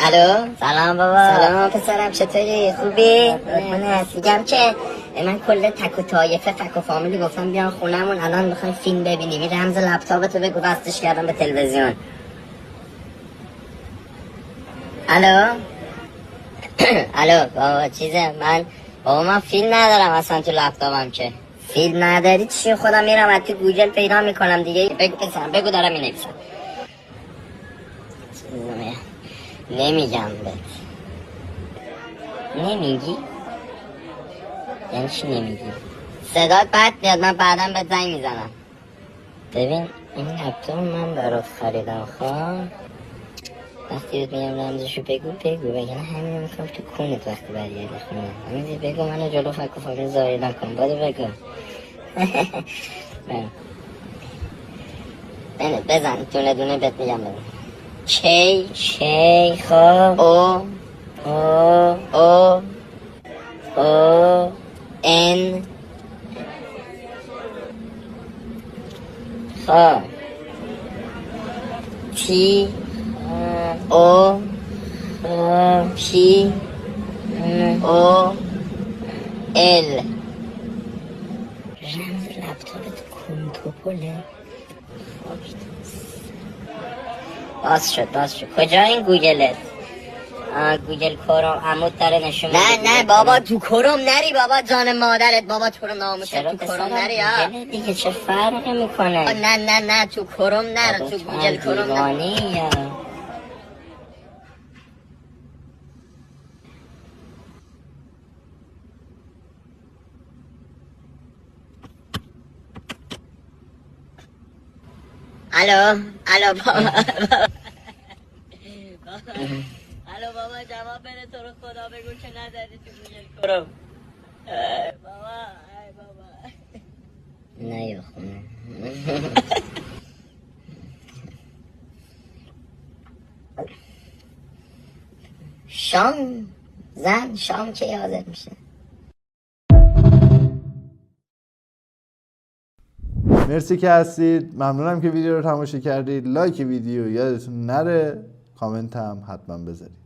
الو. سلام بابا. سلام پسرم، چطوری؟ خوبی؟ میگم که من کل تک و طایفه فک و فامیلی گفتم بیان خونمون الان میخوایم فیلم ببینیم. این رمز لپتاپتو بگو وصلش کردم به تلویزیون. الو. الو بابا چیزه من فیلم ندارم اصلا تو لپتاپم. که فیلم نداری چی؟ خودم میرم از تو گوگل پیدا میکنم دیگه. بگو پسرم بگو، دارم مینویسم. نمیگم بهت. نمیگی؟ یعنی چی نمیگی؟ صدات بد میاد، من بعدم بهت زنگ میزنم. ببین این لپتاپ من برات خریدم. خب وقتی بهت میگم رمزشو بگو بگه نه همین میکنم تو کونت وقتی برگردی خونه. همین بگو منو جلو فک و فامیل زایی نکن. بگو. بزن دونه دونه بهت میگم. بزن چی خب او ان خب تی او پی او ال. رمز لپتاپت کنتوپوله. باز شد. کجا این گوگلت؟ گوگل کروم عمود داره نشون میده. نه بابا تو کروم نری بابا، جان مادرت بابا، تو رو ناموست تو کروم نری. ها دیگه چه فرقی میکنه؟ نه تو کروم نره، تو گوگل کروم نره. الو بابا. الو بابا جواب بده، تو رو خدا بگو که نزدی تو گوگل کروم. بابا نه یا خونه. شام چه حاضر میشه؟ مرسی که هستید. ممنونم که ویدیو رو تماشا کردید. لایک ویدیو یادتون نره. کامنت هم حتما بذارید.